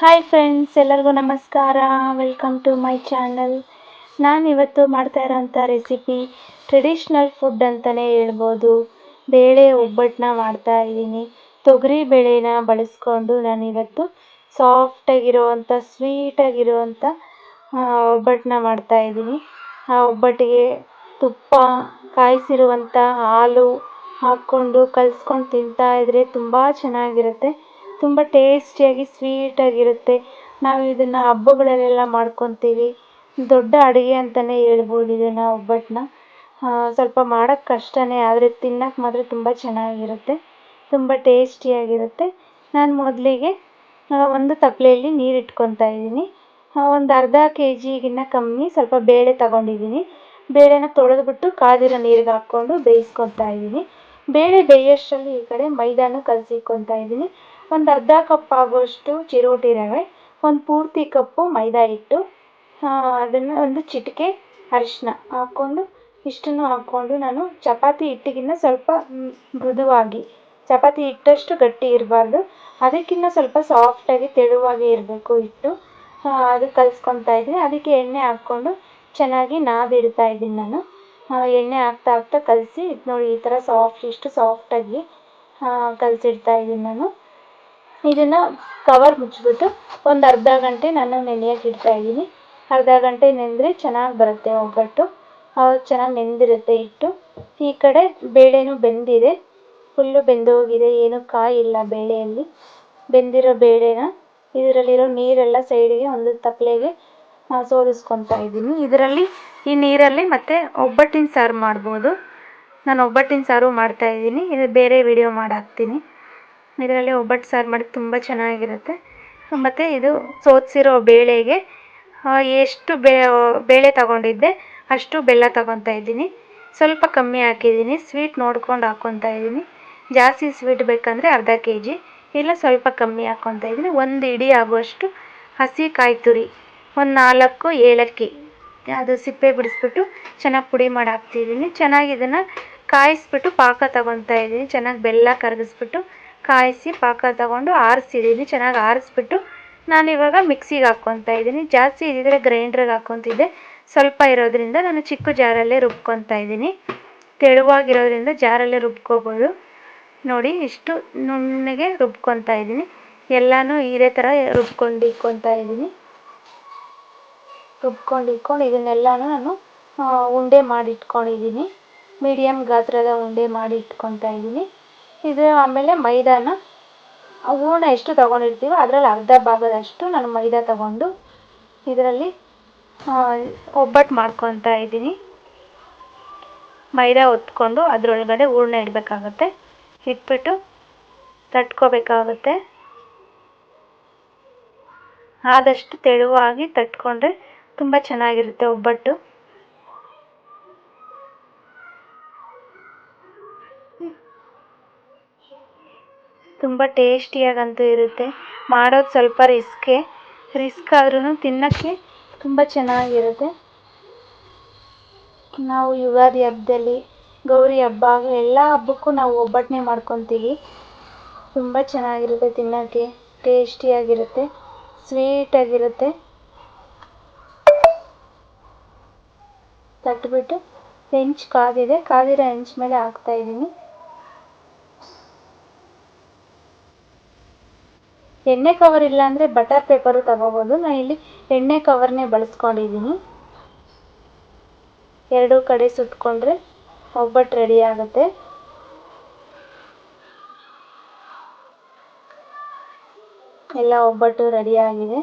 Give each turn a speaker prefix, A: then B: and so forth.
A: Hi friends, ಎಲ್ಲರಿಗೂ ನಮಸ್ಕಾರ. Welcome to my channel. ನಾನಿವತ್ತು ಮಾಡ್ತಾ ಇರೋಂಥ ರೆಸಿಪಿ ಟ್ರೆಡಿಷ್ನಲ್ ಫುಡ್ ಅಂತಲೇ ಹೇಳ್ಬೋದು. ಬೇಳೆ ಒಬ್ಬಟ್ಟನ್ನ ಮಾಡ್ತಾ ಇದ್ದೀನಿ. ತೊಗರಿ ಬೇಳೆನ ಬಳಸ್ಕೊಂಡು ನಾನಿವತ್ತು ಸಾಫ್ಟಾಗಿರುವಂಥ ಸ್ವೀಟಾಗಿರುವಂಥ ಒಬ್ಬಟ್ಟನ್ನ ಮಾಡ್ತಾ ಇದ್ದೀನಿ. ಆ ಒಬ್ಬಟ್ಟಿಗೆ ತುಪ್ಪ, ಕಾಯಿಸಿರುವಂಥ ಹಾಲು ಹಾಕ್ಕೊಂಡು ಕಲಿಸ್ಕೊಂಡು ತಿಂತಾ ಇದ್ರೆ ತುಂಬ ಚೆನ್ನಾಗಿರುತ್ತೆ. ತುಂಬ ಟೇಸ್ಟಿಯಾಗಿ ಸ್ವೀಟಾಗಿರುತ್ತೆ. ನಾವು ಇದನ್ನು ಹಬ್ಬಗಳಲ್ಲೆಲ್ಲ ಮಾಡ್ಕೊತೀವಿ. ದೊಡ್ಡ ಅಡುಗೆ ಅಂತಲೇ ಹೇಳ್ಬೋದು ಇದನ್ನು, ಒಬ್ಬಟ್ಟನ್ನ. ಸ್ವಲ್ಪ ಮಾಡೋಕ್ಕೆ ಕಷ್ಟನೇ, ಆದರೆ ತಿನ್ನೋಕ್ಕೆ ಮಾತ್ರ ತುಂಬ ಚೆನ್ನಾಗಿರುತ್ತೆ, ತುಂಬ ಟೇಸ್ಟಿಯಾಗಿರುತ್ತೆ. ನಾನು ಮೊದಲಿಗೆ ಒಂದು ತಪ್ಪಲೆಯಲ್ಲಿ ನೀರು ಇಟ್ಕೊತಾ ಇದ್ದೀನಿ. ಒಂದು ಅರ್ಧ kgಗಿನ್ನ ಕಮ್ಮಿ ಸ್ವಲ್ಪ ಬೇಳೆ ತಗೊಂಡಿದ್ದೀನಿ. ಬೇಳೆನ ತೊಳೆದ್ಬಿಟ್ಟು ಕಾದಿರೋ ನೀರಿಗೆ ಹಾಕ್ಕೊಂಡು ಬೇಯಿಸ್ಕೊತಾ ಇದ್ದೀನಿ. ಬೇಳೆ ಬೇಯೋಷ್ಟರಲ್ಲಿ ಈ ಕಡೆ ಮೈದಾನ ಕಲಸಿಟ್ಕೊತಾ ಇದ್ದೀನಿ. ಒಂದು ಅರ್ಧ ಕಪ್ ಆಗುವಷ್ಟು ಚಿರೋಟಿ ರವೆ, ಒಂದು ಪೂರ್ತಿ ಕಪ್ಪು ಮೈದಾ ಹಿಟ್ಟು, ಅದನ್ನು ಒಂದು ಚಿಟಿಕೆ ಅರಿಶಿನ ಹಾಕ್ಕೊಂಡು ಇಷ್ಟನ್ನು ಹಾಕ್ಕೊಂಡು ನಾನು ಚಪಾತಿ ಹಿಟ್ಟಿಗಿನ್ನ ಸ್ವಲ್ಪ ಮೃದುವಾಗಿ, ಚಪಾತಿ ಹಿಟ್ಟಷ್ಟು ಗಟ್ಟಿ ಇರಬಾರ್ದು, ಅದಕ್ಕಿಂತ ಸ್ವಲ್ಪ ಸಾಫ್ಟಾಗಿ ತೆಳುವಾಗಿ ಇರಬೇಕು ಹಿಟ್ಟು. ಅದು ಕಲಿಸ್ಕೊತಾ ಇದ್ದೀನಿ. ಅದಕ್ಕೆ ಎಣ್ಣೆ ಹಾಕ್ಕೊಂಡು ಚೆನ್ನಾಗಿ ನಾದಿಡ್ತಾ ಇದ್ದೀನಿ ನಾನು. ಎಣ್ಣೆ ಹಾಕ್ತಾ ಕಲಸಿ ನೋಡಿ, ಈ ಥರ ಇಷ್ಟು ಸಾಫ್ಟಾಗಿ ಕಲಸಿಡ್ತಾ ಇದ್ದೀನಿ ನಾನು. ಇದನ್ನು ಕವರ್ ಮುಚ್ಚಿಬಿಟ್ಟು ಒಂದು ಅರ್ಧ ಗಂಟೆ ನಾನು ನೆನೆಯೋಕೆ ಇಡ್ತಾ ಇದ್ದೀನಿ. ಅರ್ಧ ಗಂಟೆ ನೆಂದರೆ ಚೆನ್ನಾಗಿ ಬರುತ್ತೆ ಒಬ್ಬಟ್ಟು. ಚೆನ್ನಾಗಿ ನೆಂದಿರುತ್ತೆ ಹಿಟ್ಟು. ಈ ಕಡೆ ಬೇಳೆನೂ ಬೆಂದಿದೆ, ಫುಲ್ಲು ಬೆಂದೋಗಿದೆ, ಏನೂ ಕಾಯಿಲ್ಲ ಬೇಳೆಯಲ್ಲಿ. ಬೆಂದಿರೋ ಬೇಳೆನ ಇದರಲ್ಲಿರೋ ನೀರೆಲ್ಲ ಸೈಡಿಗೆ ಒಂದು ತಪ್ಪಲೆಗೆ ಸೋದಿಸ್ಕೊತಾ ಇದ್ದೀನಿ. ಈ ನೀರಲ್ಲಿ ಮತ್ತೆ ಒಬ್ಬಟ್ಟಿನ ಸಾರು ಮಾಡ್ಬೋದು. ನಾನು ಒಬ್ಬಟ್ಟಿನ ಸಾರು ಮಾಡ್ತಾಯಿದ್ದೀನಿ, ಇದು ಬೇರೆ ವಿಡಿಯೋ ಹಾಕ್ತೀನಿ. ಇದರಲ್ಲಿ ಒಬ್ಬಟ್ಟು ಸಾರು ಮಾಡಿ ತುಂಬ ಚೆನ್ನಾಗಿರುತ್ತೆ. ಮತ್ತು ಇದು ಸೋದಿಸಿರೋ ಬೇಳೆಗೆ ಎಷ್ಟು ಬೇಳೆ ತಗೊಂಡಿದ್ದೆ ಅಷ್ಟು ಬೆಲ್ಲ ತಗೊತಾ ಇದ್ದೀನಿ. ಸ್ವಲ್ಪ ಕಮ್ಮಿ ಹಾಕಿದ್ದೀನಿ, ಸ್ವೀಟ್ ನೋಡ್ಕೊಂಡು ಹಾಕ್ಕೊತಾ ಇದ್ದೀನಿ. ಜಾಸ್ತಿ ಸ್ವೀಟ್ ಬೇಕಂದರೆ ಅರ್ಧ kg, ಇಲ್ಲ ಸ್ವಲ್ಪ ಕಮ್ಮಿ ಹಾಕ್ಕೊತಾ ಇದ್ದೀನಿ. ಒಂದು ಇಡೀ ಆಗುವಷ್ಟು ಹಸಿ ಕಾಯಿ ತುರಿ, ಒಂದು 4 ಏಲಕ್ಕಿ, ಅದು ಸಿಪ್ಪೆ ಬಿಡಿಸ್ಬಿಟ್ಟು ಚೆನ್ನಾಗಿ ಪುಡಿ ಮಾಡಿ ಹಾಕ್ತಿದ್ದೀನಿ. ಚೆನ್ನಾಗಿ ಇದನ್ನು ಕಾಯಿಸ್ಬಿಟ್ಟು ಪಾಕ ತಗೊತಾ ಇದ್ದೀನಿ. ಚೆನ್ನಾಗಿ ಬೆಲ್ಲ ಕರಗಿಸ್ಬಿಟ್ಟು ಕಾಯಿಸಿ ಪಾಕ ತಗೊಂಡು ಆರಿಸಿದ್ದೀನಿ. ಚೆನ್ನಾಗಿ ಆರಿಸ್ಬಿಟ್ಟು ನಾನಿವಾಗ ಮಿಕ್ಸಿಗೆ ಹಾಕ್ಕೊತಾ ಇದ್ದೀನಿ. ಜಾಸ್ತಿ ಇದ್ದಿದ್ರೆ ಗ್ರೈಂಡ್ರಿಗೆ ಹಾಕ್ಕೊತಿದ್ದೆ, ಸ್ವಲ್ಪ ಇರೋದ್ರಿಂದ ನಾನು ಚಿಕ್ಕ ಜಾರಲ್ಲೇ ರುಬ್ಕೊತಾ ಇದ್ದೀನಿ. ತೆಳುವಾಗಿರೋದ್ರಿಂದ ಜಾರಲ್ಲೇ ರುಬ್ಕೋಬೋದು. ನೋಡಿ, ಇಷ್ಟು ನುಣ್ಣಗೆ ರುಬ್ಕೊತಾ ಇದ್ದೀನಿ. ಎಲ್ಲನೂ ಇದೇ ಥರ ರುಬ್ಕೊಂಡು ಇದ್ದೀನಿ. ರುಬ್ಕೊಂಡು ಇದನ್ನೆಲ್ಲನೂ ನಾನು ಉಂಡೆ ಮಾಡಿ ಇಟ್ಕೊಂಡಿದ್ದೀನಿ. ಮೀಡಿಯಮ್ ಗಾತ್ರದ ಉಂಡೆ ಮಾಡಿ ಇಟ್ಕೊತಾ ಇದ್ದೀನಿ. ಇದು ಆಮೇಲೆ ಮೈದಾನ, ಹೂರಣ ಎಷ್ಟು ತೊಗೊಂಡಿರ್ತೀವೋ ಅದರಲ್ಲಿ ಅರ್ಧ ಭಾಗದಷ್ಟು ನಾನು ಮೈದಾ ತಗೊಂಡು ಇದರಲ್ಲಿ ಒಬ್ಬಟ್ಟು ಮಾಡ್ಕೊತಾ ಇದ್ದೀನಿ. ಮೈದಾ ಹೊತ್ಕೊಂಡು ಅದರೊಳಗಡೆ ಹೂರಣ ಇಡಬೇಕಾಗುತ್ತೆ. ಇಟ್ಬಿಟ್ಟು ತಟ್ಕೋಬೇಕಾಗುತ್ತೆ. ಆದಷ್ಟು ತೆಳುವಾಗಿ ತಟ್ಕೊಂಡ್ರೆ ತುಂಬ ಚೆನ್ನಾಗಿರುತ್ತೆ ಒಬ್ಬಟ್ಟು. ತುಂಬ ಟೇಸ್ಟಿಯಾಗಂತೂ ಇರುತ್ತೆ. ಮಾಡೋದು ಸ್ವಲ್ಪ ರಿಸ್ಕ್ ಆದ್ರೂ ತಿನ್ನೋಕ್ಕೆ ತುಂಬ ಚೆನ್ನಾಗಿರುತ್ತೆ. ನಾವು ಯುಗಾದಿ ಹಬ್ಬದಲ್ಲಿ, ಗೌರಿ ಹಬ್ಬ, ಎಲ್ಲ ಹಬ್ಬಕ್ಕೂ ನಾವು ಒಬ್ಬಟ್ಟನ್ನೇ ಮಾಡ್ಕೊತೀವಿ. ತುಂಬ ಚೆನ್ನಾಗಿರುತ್ತೆ ತಿನ್ನೋಕ್ಕೆ, ಟೇಸ್ಟಿಯಾಗಿರುತ್ತೆ, ಸ್ವೀಟಾಗಿರುತ್ತೆ. ತಟ್ಬಿಟ್ಟು ಹೆಂಚು ಕಾದಿರೋ ಹೆಂಚು ಮೇಲೆ ಹಾಕ್ತಾಯಿದ್ದೀನಿ. ಎಣ್ಣೆ ಕವರ್ ಇಲ್ಲ ಅಂದರೆ ಬಟರ್ ಪೇಪರು ತಗೋಬೋದು. ನಾನು ಇಲ್ಲಿ ಎಣ್ಣೆ ಕವರ್ನೇ ಬಳಸ್ಕೊಂಡಿದ್ದೀನಿ. ಎರಡೂ ಕಡೆ ಸುಟ್ಕೊಂಡ್ರೆ ಒಬ್ಬಟ್ಟು ರೆಡಿ ಆಗುತ್ತೆ. ಎಲ್ಲ ಒಬ್ಬಟ್ಟು ರೆಡಿಯಾಗಿದೆ.